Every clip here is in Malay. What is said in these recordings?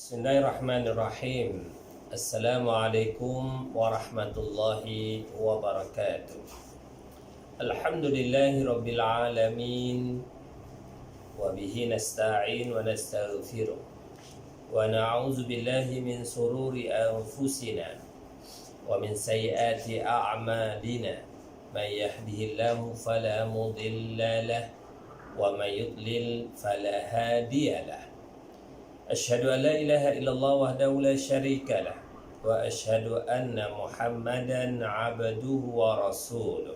Bismillahirrahmanirrahim. Assalamualaikum warahmatullahi wabarakatuh. Alhamdulillahi rabbil alamin. Wa bihi nasta'in wa nastaghfiruh. Wa na'udzu billahi min sururi anfusina wa min sayyiati a'malina. Man yahdihillahu fala mudilla lahu wa man yudlil fala hadiya lahu. Asyhadu an la ilaha illallah wahdahu la syarika lah wa asyhadu anna Muhammadan abduhu wa rasuluh.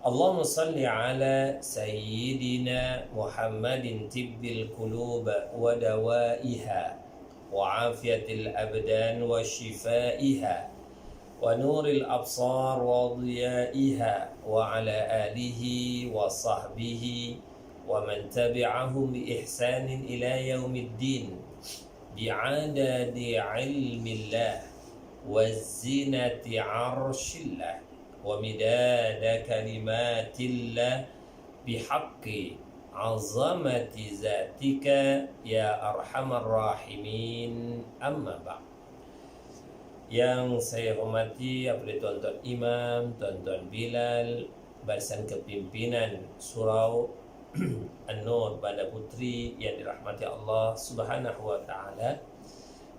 Allahumma salli ala sayyidina Muhammadin tibbil qulub wa dawaiha wa afiyatil abdan wa shifaiha wa nuril absar wa dhiyaiha wa ala alihi wa sahbihi ومن تبعهم بإحسان إلى يوم الدين بعدد علم الله وزنة عرش الله ومداد كلمات الله بحق عظمة ذاتك يا أرحم الراحمين. أما بعد. Yang saya hormati apabila tuan-tuan imam, tuan-tuan Bilal, barisan kepimpinan surau An-Nur Banda Putri yang dirahmati Allah Subhanahu wa taala,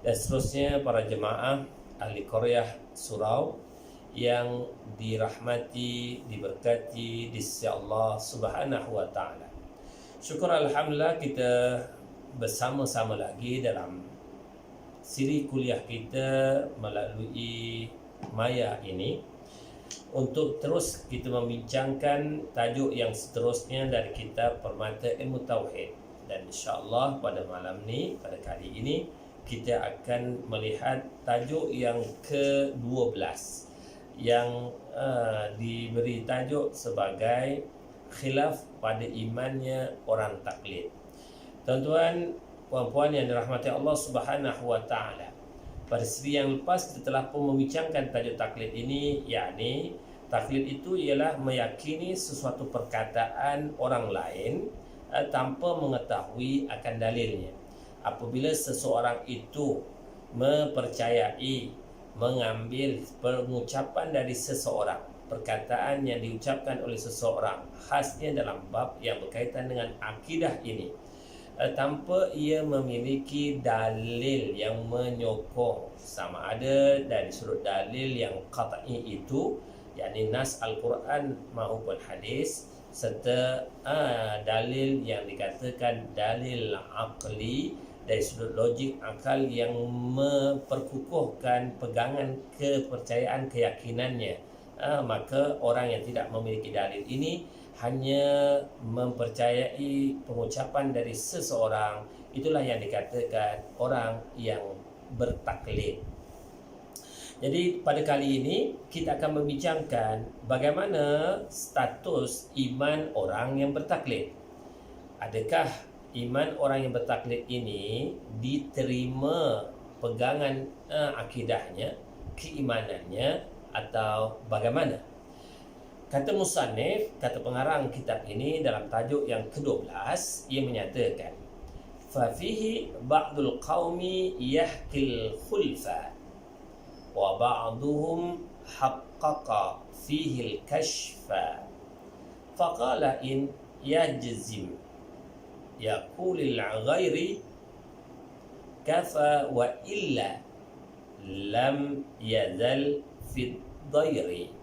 dan seterusnya para jemaah ahli Qaryah Surau yang dirahmati, diberkati di sisi Allah Subhanahu wa taala. Syukur alhamdulillah kita bersama-sama lagi dalam siri kuliah kita melalui Maya ini untuk terus kita membincangkan tajuk yang seterusnya dari kitab Permata Ilmu Tauhid. Dan insya-Allah pada malam ni, pada kali ini, kita akan melihat tajuk yang ke-12 yang diberi tajuk sebagai khilaf pada imannya orang taklid. Tuan-tuan, puan-puan yang dirahmati Allah Subhanahu wa taala, pada siri yang lepas kita telah pun membincangkan tajuk taklid ini, yakni taklid itu ialah meyakini sesuatu perkataan orang lain tanpa mengetahui akan dalilnya. Apabila seseorang itu mempercayai, mengambil pengucapan dari seseorang, perkataan yang diucapkan oleh seseorang, khasnya dalam bab yang berkaitan dengan akidah ini, tanpa ia memiliki dalil yang menyokong, sama ada dari sudut dalil yang qat'i itu, yakni nas Al-Quran maupun hadis, serta dalil yang dikatakan dalil aqli dari sudut logik akal yang memperkukuhkan pegangan kepercayaan keyakinannya, maka orang yang tidak memiliki dalil ini hanya mempercayai pengucapan dari seseorang, itulah yang dikatakan orang yang bertaklid. Jadi pada kali ini kita akan membincangkan bagaimana status iman orang yang bertaklid. Adakah iman orang yang bertaklid ini diterima pegangan akidahnya, keimanannya, atau bagaimana? Kata musannif, kata pengarang kitab ini dalam tajuk yang ke-12, ia menyatakan, فَفِيهِ بَعْضُ الْقَوْمِ يَحْكِي الْخُلْفَ وَبَعْضُهُمْ حَقَّقَ فِيهِ الْكَشْفَ فَقَالَ إِنْ يَجْزِمْ يَقُولِ الْغَيْرِ كَفَى وَإِلَّا لَمْ يَزَلْ فِي الضَّيْرِ.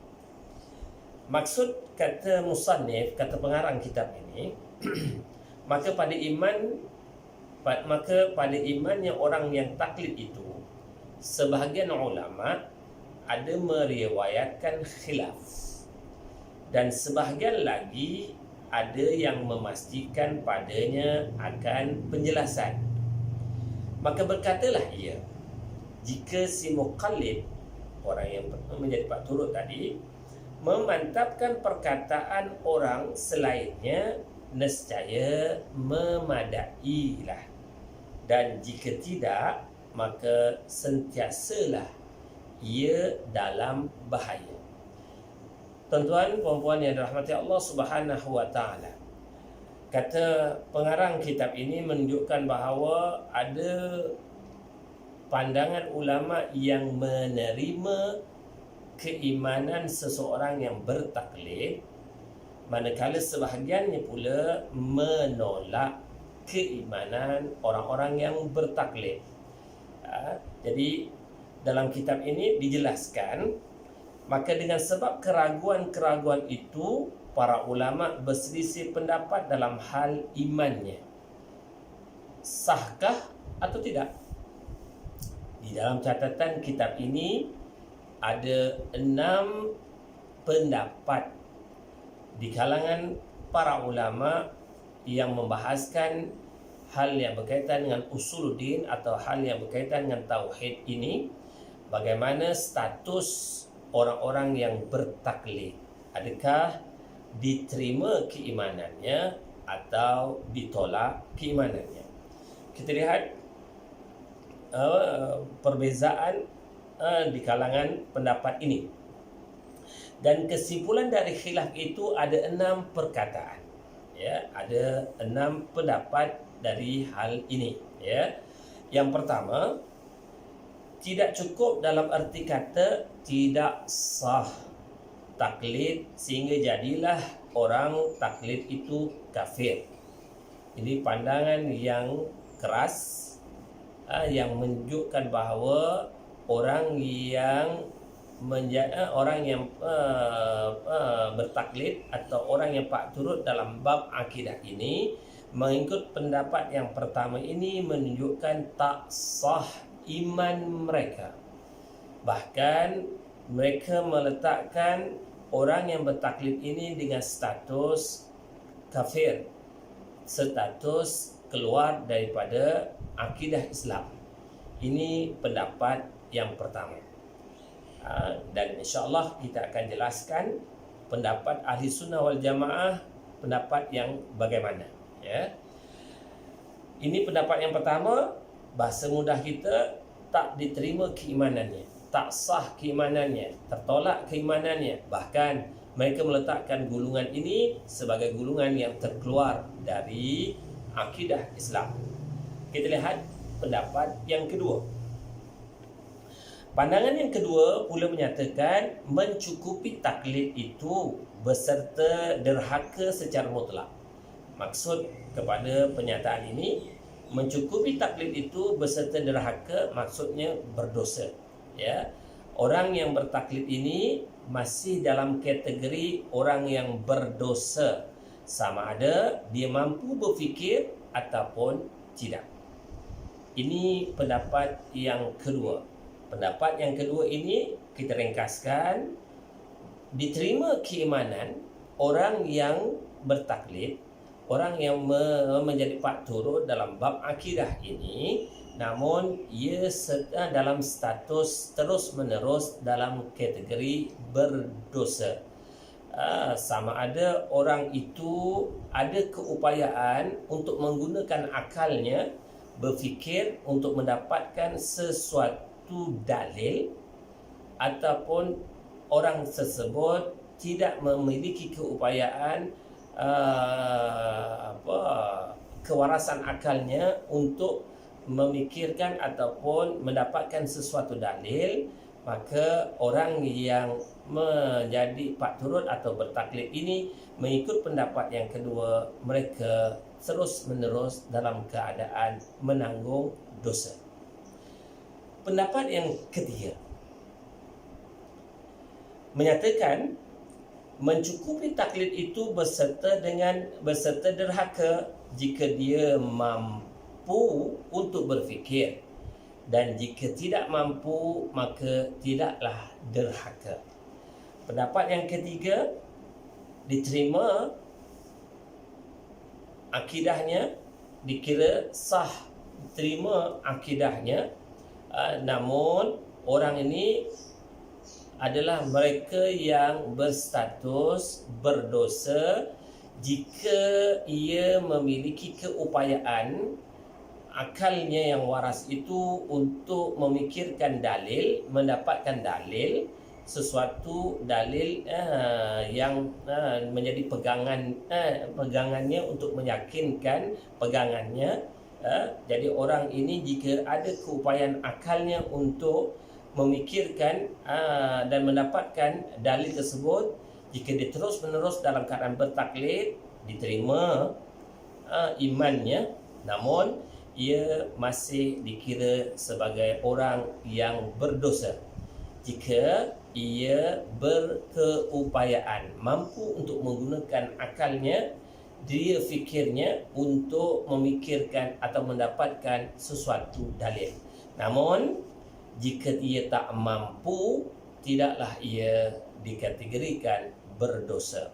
Maksud kata musannif, kata pengarang kitab ini, maka pada imannya orang yang taklid itu, sebahagian ulama ada meriwayatkan khilaf, dan sebahagian lagi ada yang memastikan padanya akan penjelasan. Maka berkatalah ia, jika si muqallid, orang yang menjadi pak turut tadi, memantapkan perkataan orang selainnya, nescaya memadailah, dan jika tidak, maka sentiasalah ia dalam bahaya. Tuan-tuan, puan-puan yang dirahmati Allah Subhanahu wa taala, Kata pengarang kitab ini menunjukkan bahawa ada pandangan ulama yang menerima keimanan seseorang yang bertaklid, manakala sebahagiannya pula menolak keimanan orang-orang yang bertaklid. Jadi dalam kitab ini dijelaskan, maka dengan sebab keraguan-keraguan itu, para ulama berselisih pendapat dalam hal imannya, sahkah atau tidak. Di dalam catatan kitab ini ada 6 pendapat di kalangan para ulama yang membahaskan hal yang berkaitan dengan usuluddin atau hal yang berkaitan dengan tauhid ini. Bagaimana status orang-orang yang bertaklid? Adakah diterima keimanannya atau ditolak keimanannya? Kita lihat perbezaan di kalangan pendapat ini. Dan kesimpulan dari khilaf itu ada 6 perkataan. Ya, ada 6 pendapat dari hal ini. Ya. Yang pertama, tidak cukup dalam arti kata tidak sah taklid sehingga jadilah orang taklid itu kafir. Ini pandangan yang keras, yang menunjukkan bahawa orang yang bertaklid atau orang yang pak turut dalam bab akidah ini, mengikut pendapat yang pertama ini, menunjukkan tak sah iman mereka. Bahkan mereka meletakkan orang yang bertaklid ini dengan status kafir, status keluar daripada akidah Islam. Ini pendapat yang pertama. Dan insyaAllah kita akan jelaskan pendapat Ahli Sunnah wal Jamaah, pendapat yang bagaimana. Ya. Ini pendapat yang pertama, bahasa mudah kita, tak diterima keimanannya, tak sah keimanannya, tertolak keimanannya. Bahkan mereka meletakkan golongan ini sebagai golongan yang terkeluar dari akidah Islam. Kita lihat pendapat yang kedua. Pandangan yang kedua pula menyatakan mencukupi taklid itu beserta derhaka secara mutlak. Maksud kepada pernyataan ini, mencukupi taklid itu beserta derhaka maksudnya berdosa. Ya, orang yang bertaklid ini masih dalam kategori orang yang berdosa, sama ada dia mampu berfikir ataupun tidak. Ini pendapat yang kedua. Pendapat yang kedua ini kita ringkaskan, diterima keimanan orang yang bertaklid, orang yang menjadi pak turut dalam bab akidah ini, namun ia dalam status terus menerus dalam kategori berdosa. Sama ada orang itu ada keupayaan untuk menggunakan akalnya, berfikir untuk mendapatkan sesuatu dalil, ataupun orang tersebut tidak memiliki keupayaan kewarasan akalnya untuk memikirkan ataupun mendapatkan sesuatu dalil, maka orang yang menjadi pak turut atau bertaklid ini, mengikut pendapat yang kedua, mereka terus menerus dalam keadaan menanggung dosa. Pendapat yang ketiga menyatakan mencukupi taklid itu beserta derhaka jika dia mampu untuk berfikir, dan jika tidak mampu maka tidaklah derhaka. Pendapat yang ketiga, diterima akidahnya, dikira sah diterima akidahnya, namun orang ini adalah mereka yang berstatus berdosa jika ia memiliki keupayaan akalnya yang waras itu untuk memikirkan dalil, mendapatkan dalil, sesuatu dalil yang menjadi pegangannya untuk meyakinkan pegangannya, Jadi orang ini jika ada keupayaan akalnya untuk memikirkan dan mendapatkan dalil tersebut, jika dia terus menerus dalam keadaan bertaklid, diterima imannya, namun ia masih dikira sebagai orang yang berdosa jika ia berkeupayaan mampu untuk menggunakan akalnya, dia fikirnya untuk memikirkan atau mendapatkan sesuatu dalil. Namun jika ia tak mampu, tidaklah ia dikategorikan berdosa.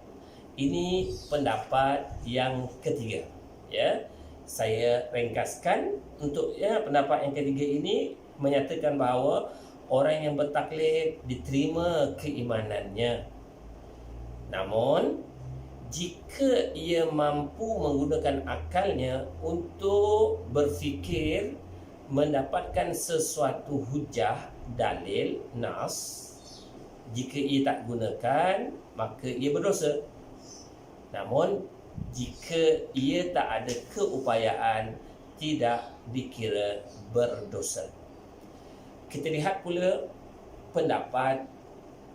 Ini pendapat yang ketiga. Ya, saya ringkaskan untuk pendapat yang ketiga ini menyatakan bahawa orang yang bertaklid diterima keimanannya. Namun jika ia mampu menggunakan akalnya untuk berfikir, mendapatkan sesuatu hujah, dalil, nas, jika ia tak gunakan, maka ia berdosa. Namun jika ia tak ada keupayaan, tidak dikira berdosa. Kita lihat pula pendapat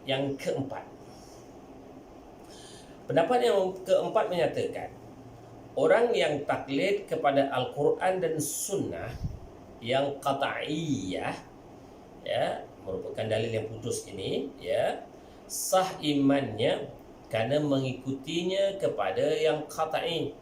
yang keempat. Pendapat yang keempat menyatakan orang yang taklid kepada Al-Quran dan Sunnah yang qat'iyah, merupakan dalil yang putus ini, sah imannya kerana mengikutinya kepada yang qat'i,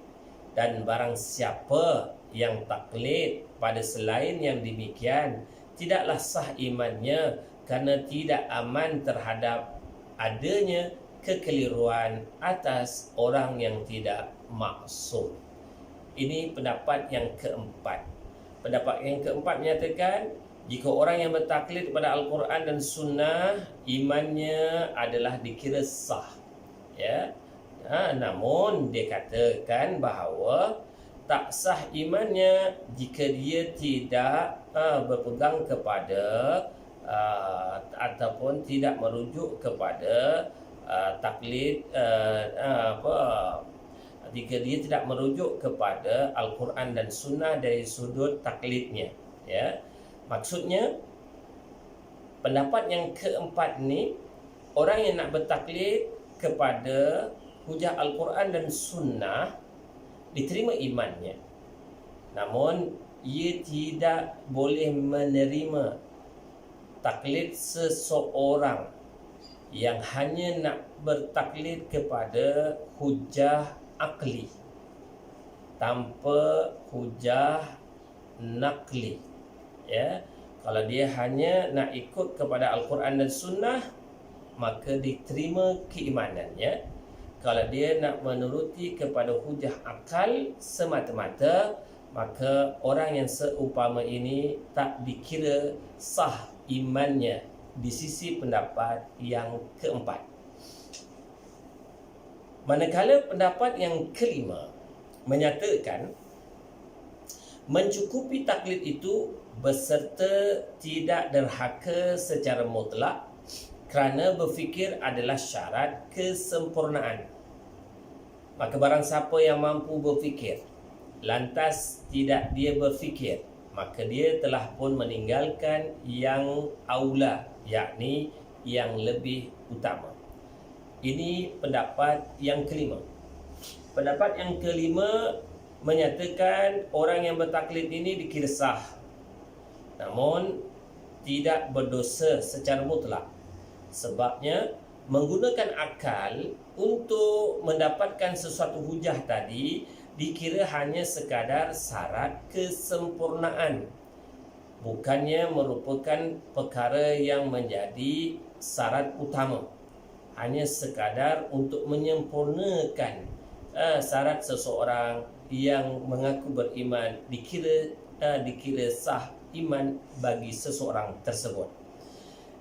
dan barang siapa yang taklid pada selain yang demikian, tidaklah sah imannya kerana tidak aman terhadap adanya kekeliruan atas orang yang tidak maksum. Ini pendapat yang keempat. Pendapat yang keempat menyatakan jika orang yang bertaklid kepada Al-Quran dan Sunnah, imannya adalah dikira sah. Namun dia katakan bahawa tak sah imannya jika dia tidak berpegang kepada ataupun tidak merujuk kepada taklid, jika dia tidak merujuk kepada Al-Quran dan Sunnah dari sudut taklidnya. Maksudnya pendapat yang keempat ni, orang yang nak bertaklid kepada hujah Al-Quran dan Sunnah diterima imannya, namun ia tidak boleh menerima taklid seseorang yang hanya nak bertaklid kepada hujah akli tanpa hujah nakli. Kalau dia hanya nak ikut kepada Al-Quran dan Sunnah, maka diterima keimanannya. Kalau dia nak menuruti kepada hujah akal semata-mata, maka orang yang seumpama ini tak dikira sah imannya di sisi pendapat yang keempat. Manakala pendapat yang kelima menyatakan mencukupi taklid itu beserta tidak derhaka secara mutlak kerana berfikir adalah syarat kesempurnaan. Maka barang siapa yang mampu berfikir lantas tidak dia berfikir, maka dia telah pun meninggalkan yang aula, yakni yang lebih utama. Ini pendapat yang kelima. Pendapat yang kelima menyatakan orang yang bertaklid ini dikira sah, namun tidak berdosa secara mutlak. Sebabnya menggunakan akal untuk mendapatkan sesuatu hujah tadi dikira hanya sekadar syarat kesempurnaan, bukannya merupakan perkara yang menjadi syarat utama. Hanya sekadar untuk menyempurnakan syarat seseorang yang mengaku beriman, dikira sah iman bagi seseorang tersebut.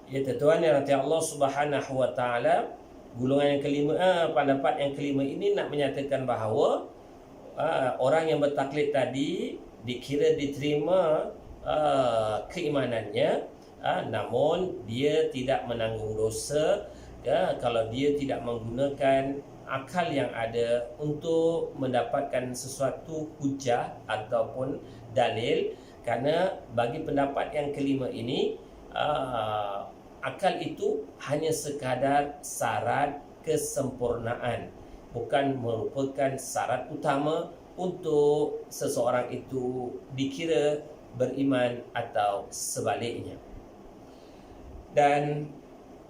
Ya tuan yang dirahmati Allah Subhanahu wa taala, golongan yang kelima, pendapat yang kelima ini nak menyatakan bahawa orang yang bertaklid tadi dikira diterima keimanannya, namun dia tidak menanggung dosa kalau dia tidak menggunakan akal yang ada untuk mendapatkan sesuatu hujah ataupun dalil. Kerana bagi pendapat yang kelima ini, akal itu hanya sekadar syarat kesempurnaan, bukan merupakan syarat utama untuk seseorang itu dikira beriman atau sebaliknya. Dan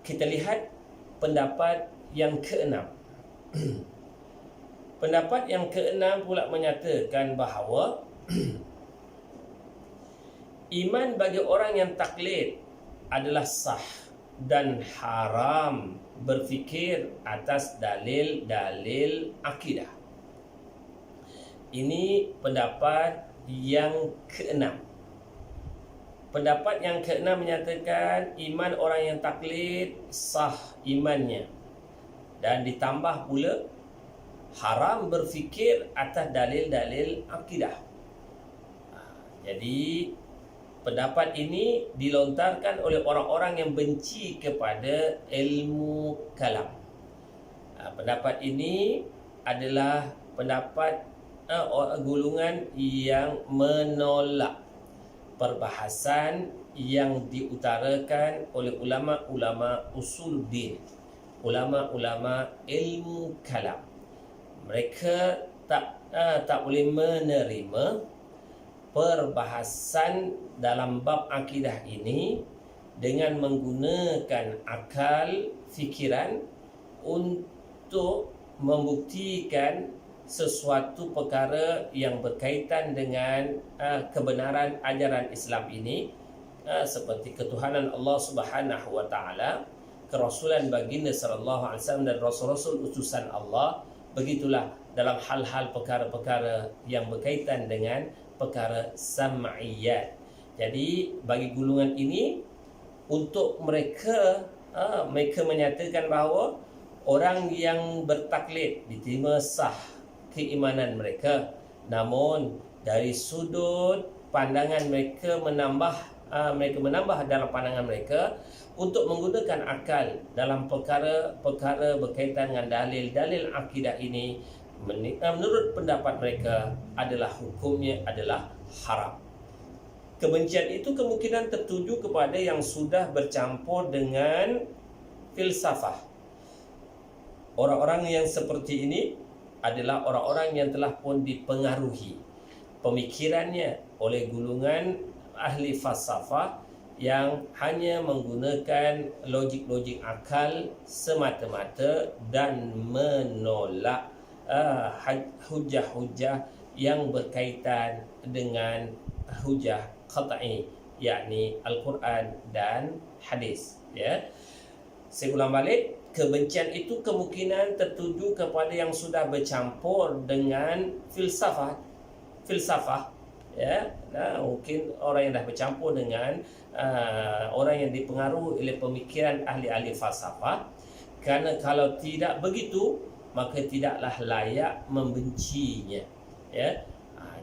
kita lihat pendapat yang keenam. Pendapat yang keenam pula menyatakan bahawa iman bagi orang yang taklid adalah sah dan haram berfikir atas dalil-dalil akidah. Ini pendapat yang keenam. Pendapat yang keenam menyatakan iman orang yang taklid sah imannya, dan ditambah pula haram berfikir atas dalil-dalil akidah. Jadi pendapat ini dilontarkan oleh orang-orang yang benci kepada ilmu kalam. Pendapat ini adalah pendapat golongan yang menolak perbahasan yang diutarakan oleh ulama-ulama usuluddin, ulama-ulama ilmu kalam. Mereka tak boleh menerima perbahasan dalam bab akidah ini dengan menggunakan akal fikiran untuk membuktikan sesuatu perkara yang berkaitan dengan kebenaran ajaran Islam ini, seperti ketuhanan Allah Subhanahu wa taala, kerasulan baginda sallallahu alaihi wasallam dan rasul-rasul utusan Allah. Begitulah dalam hal-hal perkara-perkara yang berkaitan dengan perkara sam'iyat. Jadi bagi golongan ini, untuk mereka menyatakan bahawa orang yang bertaklid diterima sah keimanan mereka, namun dari sudut pandangan mereka menambah dalam pandangan mereka untuk menggunakan akal dalam perkara-perkara berkaitan dengan dalil-dalil akidah ini, menurut pendapat mereka adalah hukumnya adalah haram. Kebencian itu kemungkinan tertuju kepada yang sudah bercampur dengan filsafah. Orang-orang yang seperti ini adalah orang-orang yang telah pun dipengaruhi pemikirannya oleh golongan ahli falsafah yang hanya menggunakan logik-logik akal semata-mata dan menolak hujah-hujah yang berkaitan dengan hujah qat'i, yakni Al-Quran dan hadis. Saya ulang balik, kebencian itu kemungkinan tertuju kepada yang sudah bercampur dengan filsafah. Mungkin orang yang dah bercampur dengan orang yang dipengaruhi oleh pemikiran ahli-ahli falsafah. Kerana kalau tidak begitu, maka tidaklah layak membencinya.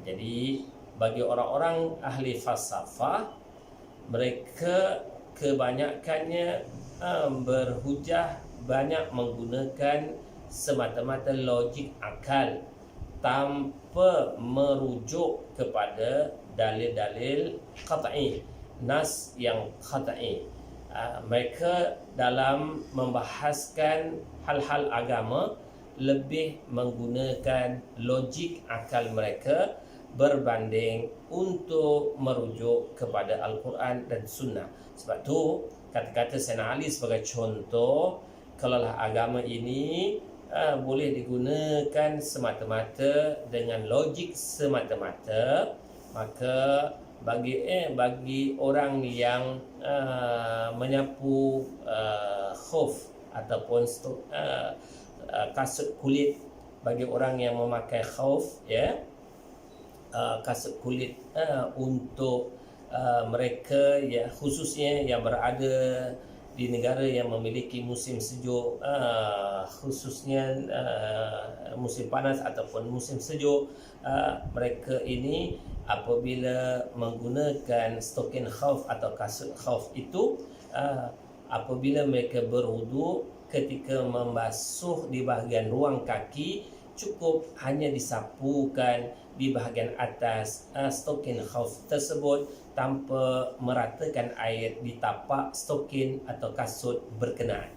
Jadi bagi orang-orang ahli falsafah, mereka kebanyakannya berhujah banyak menggunakan semata-mata logik akal tanpa merujuk kepada dalil-dalil qat'i, nas yang qat'i. Mereka dalam membahaskan hal-hal agama lebih menggunakan logik akal mereka berbanding untuk merujuk kepada Al-Quran dan Sunnah. Sebab tu kata-kata Sayyidina Ali sebagai contoh, kalaulah agama ini boleh digunakan semata-mata dengan logik semata-mata, maka bagi orang yang menyapu khuf ataupun kasut kulit, bagi orang yang memakai khuf, kasut kulit untuk mereka khususnya yang berada di negara yang memiliki musim sejuk, khususnya musim panas ataupun musim sejuk, mereka ini apabila menggunakan stokin khauf atau kasut khauf itu, apabila mereka berwudu, ketika membasuh di bahagian ruang kaki cukup hanya disapukan di bahagian atas stokin khauf tersebut tanpa meratakan air di tapak stokin atau kasut berkenaan.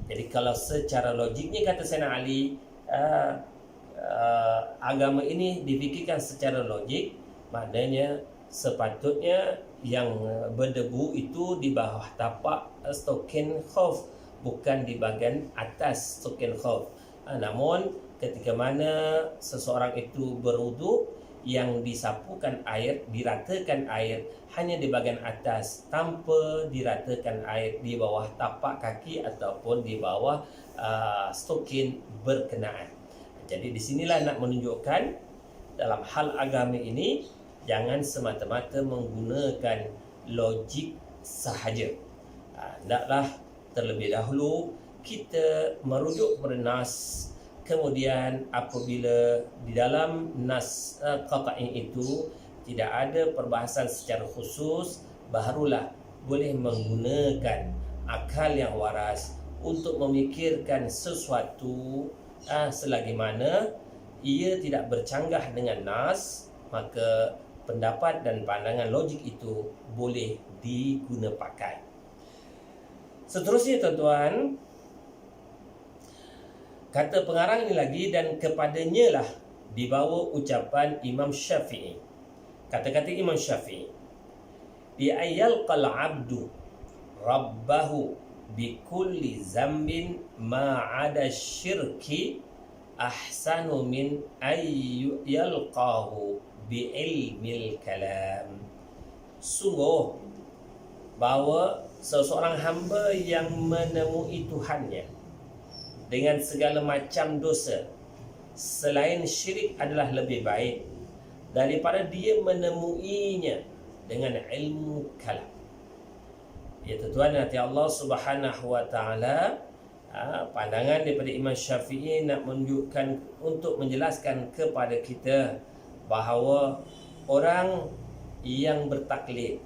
Jadi kalau secara logiknya kata Sayyidina Ali, agama ini difikirkan secara logik, maknanya sepatutnya yang berdebu itu di bawah tapak stokin khauf, bukan di bahagian atas stokin khauf. Namun ketika mana seseorang itu berwudu, yang disapukan air, diratakan air hanya di bahagian atas tanpa diratakan air di bawah tapak kaki ataupun di bawah stokin berkenaan. Jadi di sinilah nak menunjukkan dalam hal agama ini jangan semata-mata menggunakan logik sahaja. Hendaklah terlebih dahulu kita merujuk kepada nas. Kemudian apabila di dalam nas qata'i itu tidak ada perbahasan secara khusus, barulah boleh menggunakan akal yang waras untuk memikirkan sesuatu selagi mana ia tidak bercanggah dengan nas, maka pendapat dan pandangan logik itu boleh diguna pakai. Seterusnya tuan-tuan, kata pengarang ini lagi, dan kepadanya lah dibawa ucapan Imam Syafi'i. Kata-kata Imam Syafi'i, bi ayyalqal abdu rabbahu bi kulli zambin ma'ada syirki ahsanu min ayyalqahu bi ilmil kalam. Sungguh bahawa seseorang hamba yang menemui Tuhannya dengan segala macam dosa selain syirik adalah lebih baik daripada dia menemuinya dengan ilmu kalam. Ya tuan-tuan, nanti Allah Subhanahu wa taala pandangan daripada Imam Syafi'i nak menunjukkan untuk menjelaskan kepada kita bahawa orang yang bertaklid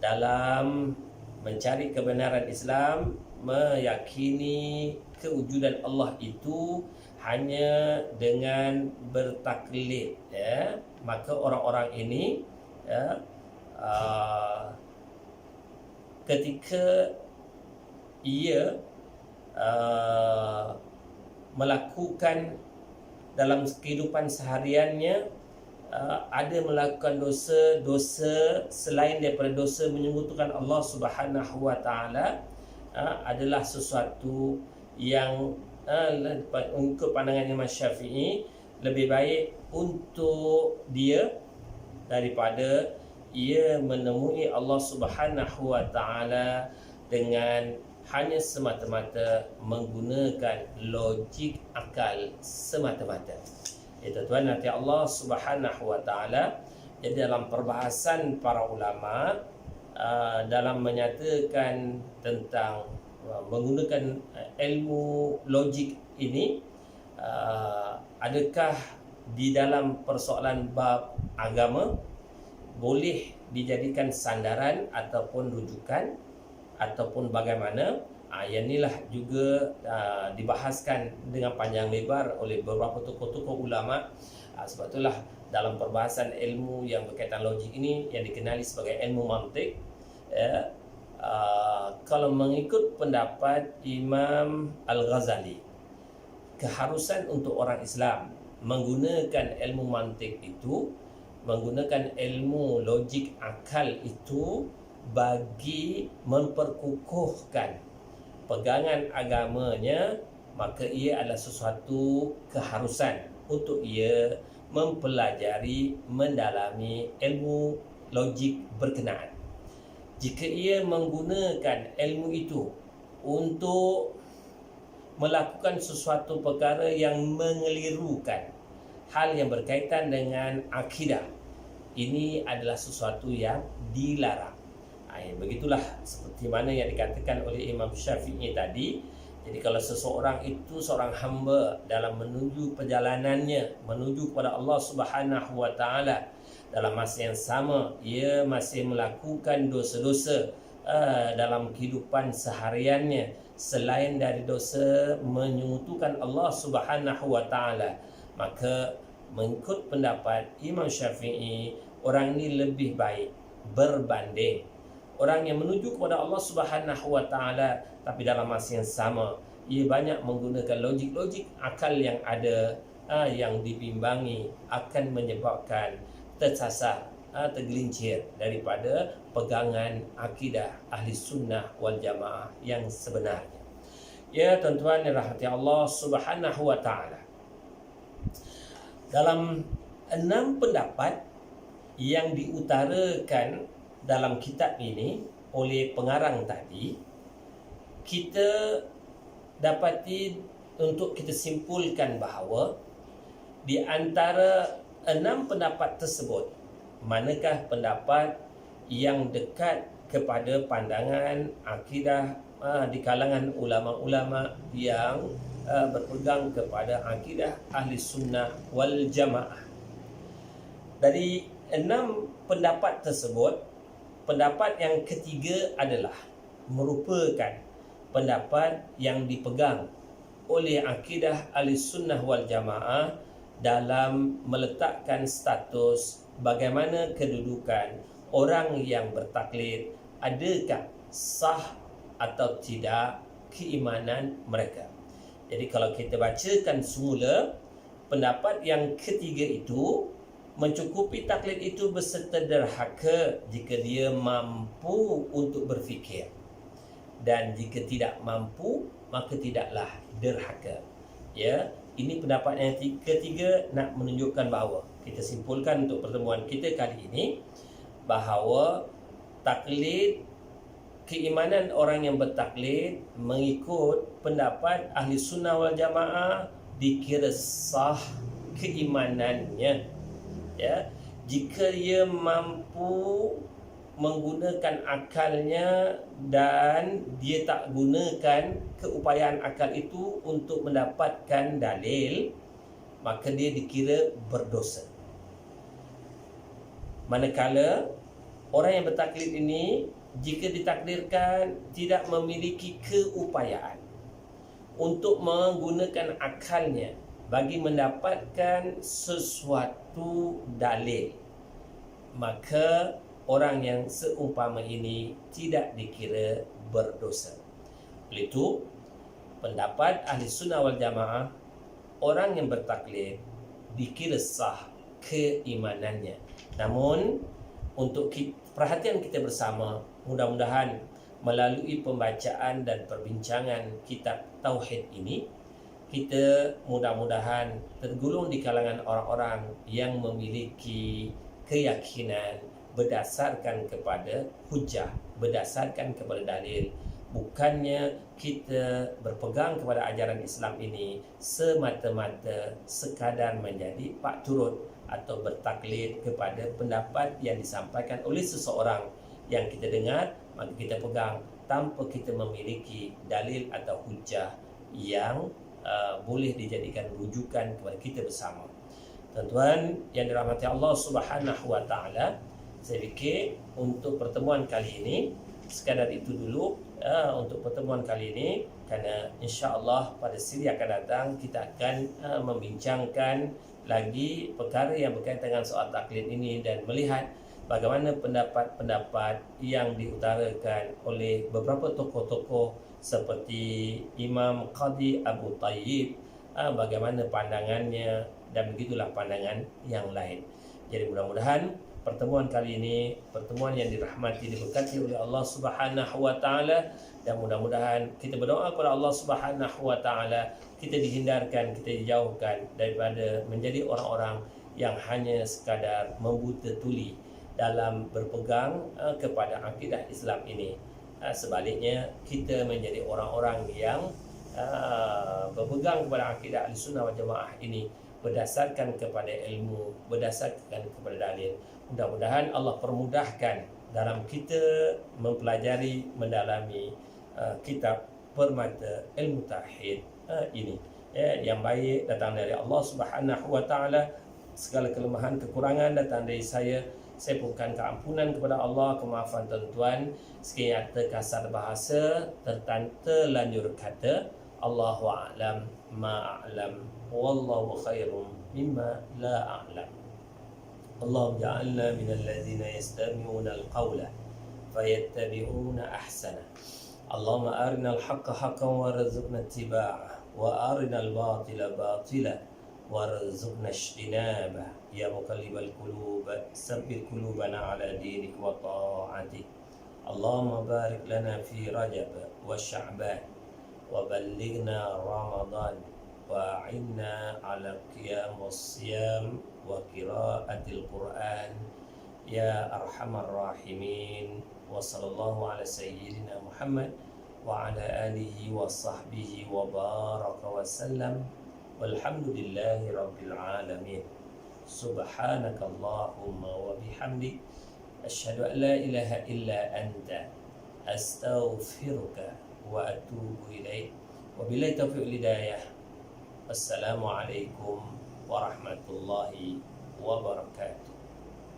dalam mencari kebenaran Islam, meyakini kewujudan Allah itu hanya dengan bertaklid, maka orang-orang ini ketika ia melakukan dalam kehidupan sehariannya ada melakukan dosa selain daripada dosa menyekutukan Allah Subhanahu wa taala, adalah sesuatu yang untuk pandangan Imam Syafi'i lebih baik untuk dia daripada ia menemui Allah Subhanahu wa taala dengan hanya semata-mata menggunakan logik akal semata-mata. Tuan, nanti Allah Subhanahu wa taala, jadi dalam perbahasan para ulama dalam menyatakan tentang menggunakan ilmu logik ini, adakah di dalam persoalan bab agama boleh dijadikan sandaran ataupun rujukan ataupun bagaimana? Yang inilah juga dibahaskan dengan panjang lebar oleh beberapa tokoh-tokoh ulama. Sebab itulah dalam perbahasan ilmu yang berkaitan logik ini yang dikenali sebagai ilmu mantik, kalau mengikut pendapat Imam Al-Ghazali, keharusan untuk orang Islam menggunakan ilmu mantik itu, menggunakan ilmu logik akal itu bagi memperkukuhkan pegangan agamanya, maka ia adalah sesuatu keharusan untuk ia mempelajari, mendalami ilmu logik berkenaan. Jika ia menggunakan ilmu itu untuk melakukan sesuatu perkara yang mengelirukan hal yang berkaitan dengan akidah, ini adalah sesuatu yang dilarang. Begitulah seperti mana yang dikatakan oleh Imam Syafi'i tadi. Jadi kalau seseorang itu seorang hamba dalam menuju perjalanannya menuju kepada Allah Subhanahu wa taala, dalam masa yang sama ia masih melakukan dosa-dosa dalam kehidupan sehariannya, selain dari dosa menyekutukan Allah Subhanahu wa taala, maka mengikut pendapat Imam Syafi'i, orang ini lebih baik berbanding orang yang menuju kepada Allah Subhanahu wa taala tapi dalam masa yang sama ia banyak menggunakan logik-logik akal yang ada yang dibimbangi akan menyebabkan tersasar, tergelincir daripada pegangan akidah ahli sunnah wal jamaah yang sebenarnya. Ya tuan-tuan yang rahmati Allah Subhanahu wa taala, dalam 6 pendapat yang diutarakan dalam kitab ini oleh pengarang tadi, kita dapati untuk kita simpulkan bahawa di antara 6 pendapat tersebut, manakah pendapat yang dekat kepada pandangan akidah di kalangan ulama-ulama yang berpegang kepada akidah ahli sunnah wal jamaah. Dari 6 pendapat tersebut, pendapat yang ketiga adalah merupakan pendapat yang dipegang oleh akidah ahli sunnah wal jamaah dalam meletakkan status bagaimana kedudukan orang yang bertaklid, adakah sah atau tidak keimanan mereka. Jadi kalau kita bacakan semula, pendapat yang ketiga itu mencukupi taklid itu berserta derhaka jika dia mampu untuk berfikir, dan jika tidak mampu maka tidaklah derhaka. Ya, ini pendapat yang ketiga nak menunjukkan bahawa, kita simpulkan untuk pertemuan kita kali ini, bahawa taklid, keimanan orang yang bertaklid mengikut pendapat ahli sunnah wal jamaah dikira sah keimanannya. Ya, jika dia mampu menggunakan akalnya dan dia tak gunakan keupayaan akal itu untuk mendapatkan dalil, maka dia dikira berdosa. Manakala orang yang bertaklid ini, jika ditakdirkan tidak memiliki keupayaan untuk menggunakan akalnya bagi mendapatkan sesuatu dalil, maka orang yang seumpama ini tidak dikira berdosa. Oleh itu, pendapat ahli sunnah wal jamaah, orang yang bertaklid dikira sah keimanannya. Namun untuk perhatian kita bersama, mudah-mudahan melalui pembacaan dan perbincangan kitab Tauhid ini, kita mudah-mudahan tergolong di kalangan orang-orang yang memiliki keyakinan berdasarkan kepada hujah, berdasarkan kepada dalil. Bukannya kita berpegang kepada ajaran Islam ini semata-mata sekadar menjadi pak turut atau bertaklid kepada pendapat yang disampaikan oleh seseorang yang kita dengar, maka kita pegang tanpa kita memiliki dalil atau hujah yang boleh dijadikan rujukan kepada kita bersama. Tuan-tuan yang dirahmati Allah Subhanahu wa taala, saya fikir untuk pertemuan kali ini sekadar itu dulu untuk pertemuan kali ini, kerana insya-Allah pada siri akan datang kita akan membincangkan lagi perkara yang berkaitan dengan soal taklid ini dan melihat bagaimana pendapat-pendapat yang diutarakan oleh beberapa tokoh-tokoh seperti Imam Qadi Abu Tayyib, bagaimana pandangannya, dan begitulah pandangan yang lain. Jadi mudah-mudahan pertemuan kali ini pertemuan yang dirahmati, diberkati oleh Allah Subhanahu wa taala, dan mudah-mudahan kita berdoa kepada Allah Subhanahu wa taala kita dihindarkan, kita dijauhkan daripada menjadi orang-orang yang hanya sekadar membuta tuli dalam berpegang kepada akidah Islam ini. Sebaliknya, kita menjadi orang-orang yang berpegang kepada akidah Ahlussunnah wal Jamaah ini berdasarkan kepada ilmu, berdasarkan kepada dalil. Mudah-mudahan Allah permudahkan dalam kita mempelajari, mendalami kitab permata ilmu tauhid ini. Yang baik datang dari Allah Subhanahu wa taala, segala kelemahan kekurangan datang dari saya. Saya mohonkan keampunan kepada Allah, kemaafan tuan-tuan. Sekiranya terkasar bahasa, terlanjur kata, Allahu a'lam ma a'lam, wallahu khairum mimma la a'lam. Allahumma ja'alna minal ladzina yastami'una al-qawla fayattabi'una ahsana. Allahumma arinal haqqa haqqan warzuqna ittiba'ah wa arinal batila batila warzuqna ijtinabah. Ya muqallibal qulub tsabbit qulubana ala dinik wa ta'atik. Allahumma barik lana fi Rajab wa Sya'ban wa ballighna Ramadan wa a'inna ala qiyam was-siyam wa qiraatil Qur'an ya arhamar rahimin. Wa sallallahu ala sayyidina Muhammad wa ala alihi wa sahbihi wa baraka wa sallam. Walhamdulillahi rabbil alamin. Subhanakallahumma wa bihamdik asyhadu an la ilaha illa anta astaghfiruka wa atubu ilaik. Wabillahi taufiq hidayah. Assalamualaikum warahmatullahi wabarakatuh.